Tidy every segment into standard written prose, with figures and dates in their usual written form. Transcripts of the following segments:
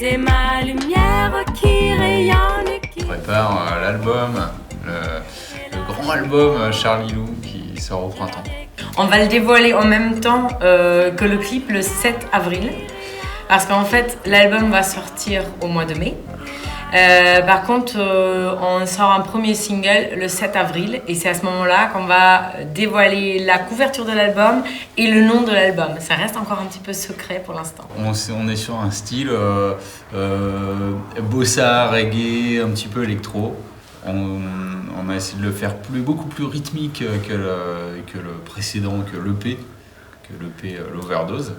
C'est ma lumière qui rayonne. On prépare l'album, le grand album Charlie Lou qui sort au printemps. On va le dévoiler en même temps que le clip le 7 avril. Parce qu'en fait, l'album va sortir au mois de mai. Par contre, on sort un premier single le 7 avril et c'est à ce moment-là qu'on va dévoiler la couverture de l'album et le nom de l'album. Ça reste encore un petit peu secret pour l'instant. On est sur un style bossa, reggae, un petit peu électro. On a essayé de le faire beaucoup plus rythmique que le précédent, que l'EP l'Overdose.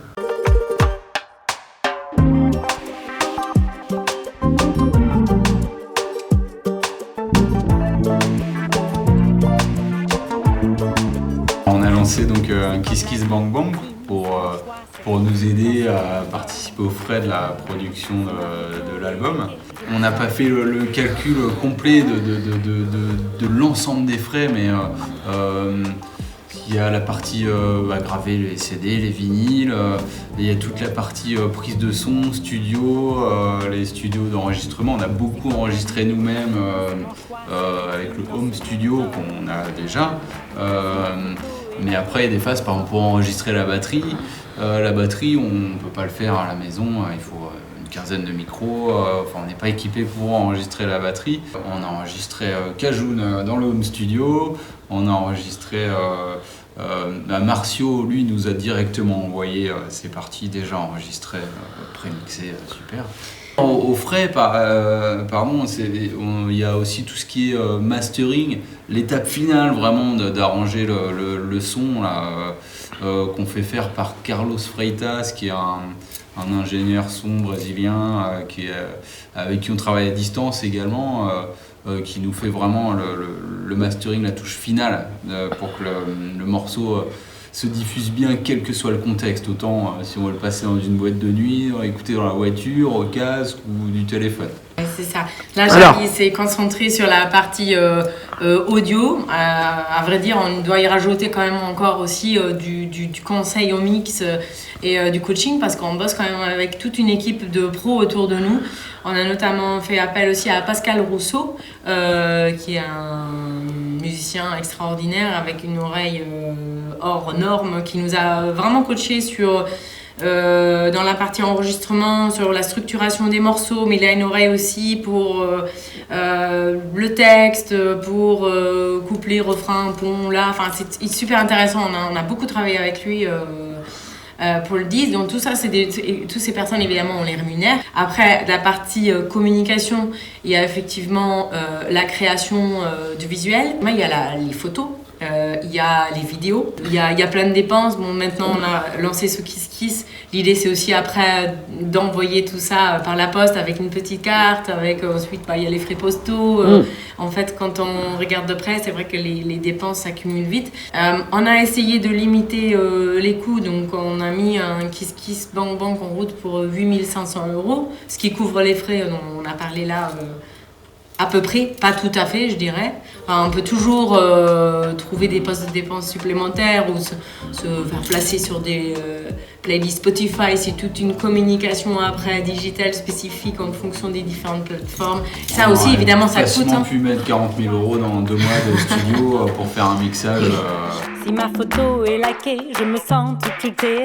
On a lancé donc un Kiss Kiss Bang Bang pour nous aider à participer aux frais de la production de l'album. On n'a pas fait le calcul complet de l'ensemble des frais, mais il y a la partie graver les CD, les vinyles, il y a toute la partie prise de son, studio, les studios d'enregistrement. On a beaucoup enregistré nous-mêmes avec le home studio qu'on a déjà. Mais après, il y a des phases, par exemple, pour enregistrer la batterie. La batterie, on ne peut pas le faire à la maison, il faut une quinzaine de micros. On n'est pas équipé pour enregistrer la batterie. On a enregistré Cajoun dans le home studio. On a enregistré Marcio, lui, nous a directement envoyé ses parties déjà enregistrées, prémixées, super. Au frais, il y a aussi tout ce qui est mastering, l'étape finale vraiment d'arranger le son là, qu'on fait faire par Carlos Freitas, qui est un ingénieur son brésilien avec qui on travaille à distance également, qui nous fait vraiment le mastering, la touche finale pour que le morceau se diffuse bien quel que soit le contexte, autant si on veut le passer dans une boîte de nuit, écouter dans la voiture, au casque ou du téléphone. C'est ça. Là, Charlie s'est concentré sur la partie audio. À vrai dire, on doit y rajouter quand même encore aussi du conseil au mix et du coaching parce qu'on bosse quand même avec toute une équipe de pros autour de nous. On a notamment fait appel aussi à Pascal Rousseau, qui est un musicien extraordinaire avec une oreille hors norme, qui nous a vraiment coaché sur dans la partie enregistrement, sur la structuration des morceaux, mais il a une oreille aussi pour le texte, pour couplet, refrain, pont, là. Enfin, c'est super intéressant. On a beaucoup travaillé avec lui pour le 10. Donc tout ça, toutes ces personnes, évidemment, on les rémunère. Après, la partie communication, il y a effectivement la création du visuel. Il y a les photos. Il y a les vidéos, il y a plein de dépenses. Bon, maintenant on a lancé ce Kiss Kiss. L'idée c'est aussi après d'envoyer tout ça par la poste avec une petite carte, avec ensuite il y a les frais postaux. En fait, quand on regarde de près, c'est vrai que les dépenses s'accumulent vite. On a essayé de limiter les coûts, donc on a mis un Kiss Kiss Bang Bang en route pour 8 500 €, ce qui couvre les frais dont on a parlé là. À peu près, pas tout à fait, je dirais. Enfin, on peut toujours trouver des postes de dépenses supplémentaires ou se faire placer sur des playlists Spotify. C'est toute une communication après digitale spécifique en fonction des différentes plateformes. Ça aussi, évidemment, ça coûte. On a pu mettre 40 000 € dans 2 mois de studio pour faire un mixage. Si ma photo est likée, je me sens tout